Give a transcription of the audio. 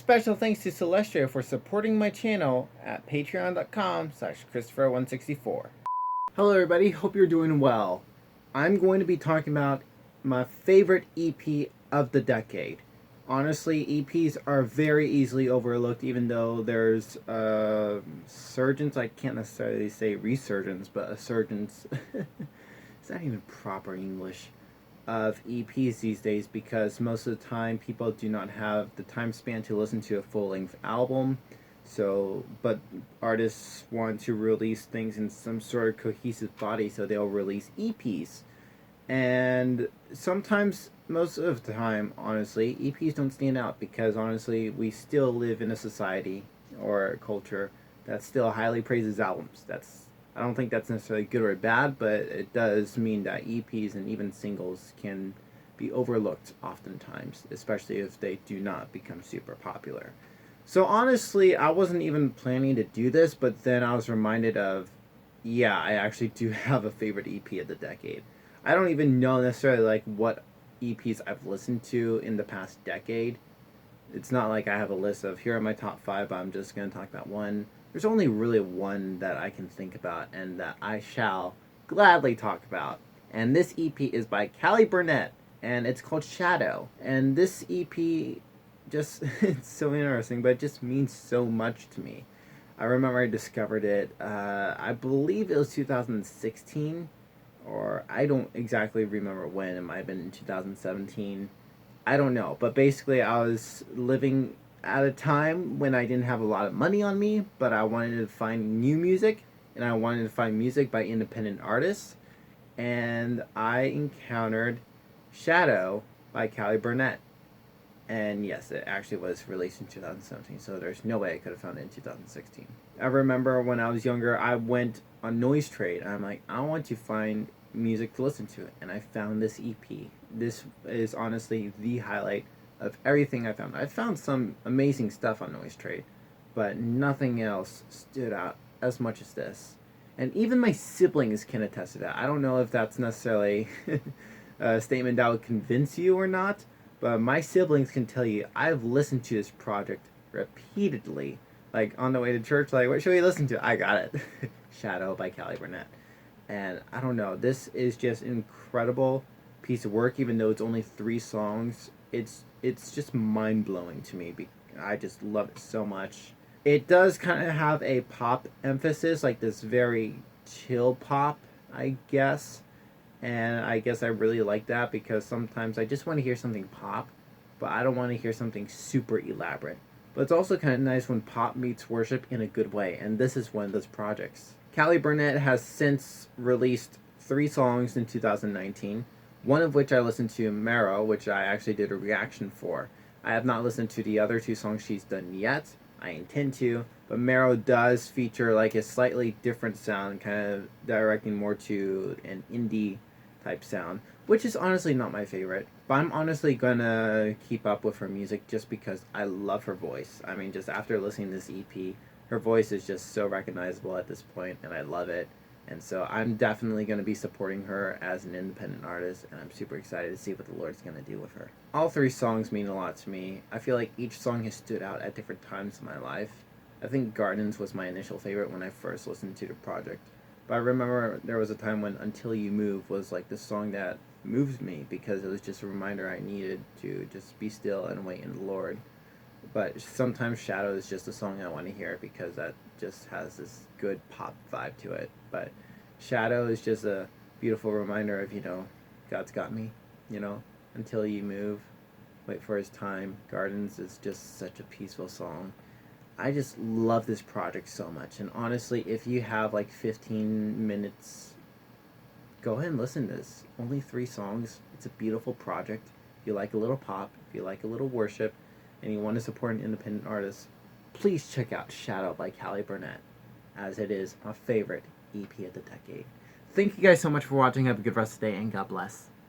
Special thanks to Celestia for supporting my channel at patreon.com/Christopher164. Hello everybody, hope you're doing well. I'm going to be talking about my favorite EP of the decade. Honestly, EPs are very easily overlooked, even though there's surgence. I can't necessarily say resurgence, but a surgence. It's not even proper English of EPs these days, because most of the time people do not have the time span to listen to a full-length album. But artists want to release things in some sort of cohesive body, so they'll release EPs. And sometimes, most of the time, honestly, EPs don't stand out because, honestly, we still live in a society or a culture that still highly praises albums. I don't think that's necessarily good or bad, but it does mean that EPs and even singles can be overlooked oftentimes, especially if they do not become super popular. So honestly, I wasn't even planning to do this, but then I was reminded of, yeah, I actually do have a favorite EP of the decade. I don't even know necessarily like what EPs I've listened to in the past decade. It's not like I have a list of here are my top 5, but I'm just going to talk about one. There's only really one that I can think about and that I shall gladly talk about. And this EP is by Callie Burnett, and it's called Shadow. And this EP just, it's so interesting, but it just means so much to me. I remember I discovered it, I believe it was 2016, or I don't exactly remember when. It might have been in 2017. I don't know, but basically I was living at a time when I didn't have a lot of money on me, but I wanted to find new music, and I wanted to find music by independent artists, and I encountered Shadow by Callie Burnett. And yes, it actually was released in 2017, so there's no way I could have found it in 2016. I remember when I was younger, I went on Noise Trade, and I'm like, I want to find music to listen to, and I found this EP. This is honestly the highlight of everything I found. I found some amazing stuff on Noise Trade, but nothing else stood out as much as this. And even my siblings can attest to that. I don't know if that's necessarily a statement that would convince you or not, but my siblings can tell you I've listened to this project repeatedly. Like on the way to church, like, what should we listen to? I got it. Shadow by Callie Burnett. And I don't know, this is just an incredible piece of work, even though it's only 3 songs. It's just mind-blowing to me. I just love it so much. It does kind of have a pop emphasis, like this very chill pop, I guess. And I guess I really like that, because sometimes I just want to hear something pop, but I don't want to hear something super elaborate. But it's also kind of nice when pop meets worship in a good way, and this is one of those projects. Callie Burnett has since released 3 songs in 2019, one of which I listened to, Marrow, which I actually did a reaction for. I have not listened to the other 2 songs she's done yet. I intend to, but Marrow does feature like a slightly different sound, kind of directing more to an indie type sound, which is honestly not my favorite. But I'm honestly gonna keep up with her music just because I love her voice. I mean, just after listening to this EP, her voice is just so recognizable at this point, and I love it. And so I'm definitely going to be supporting her as an independent artist, and I'm super excited to see what the Lord's going to do with her. All 3 songs mean a lot to me. I feel like each song has stood out at different times in my life. I think Gardens was my initial favorite when I first listened to the project. But I remember there was a time when Until You Move was like the song that moved me, because it was just a reminder I needed to just be still and wait in the Lord. But sometimes Shadow is just a song I want to hear, because that just has this good pop vibe to it. But Shadow is just a beautiful reminder of, God's got me, Until You Move, wait for His time. Gardens is just such a peaceful song. I just love this project so much, and honestly, if you have like 15 minutes, go ahead and listen to this. Only 3 songs. It's a beautiful project. If you like a little pop, if you like a little worship, and you want to support an independent artist, please check out Shadow by Callie Burnett, as it is my favorite EP of the decade. Thank you guys so much for watching. Have a good rest of the day, and God bless.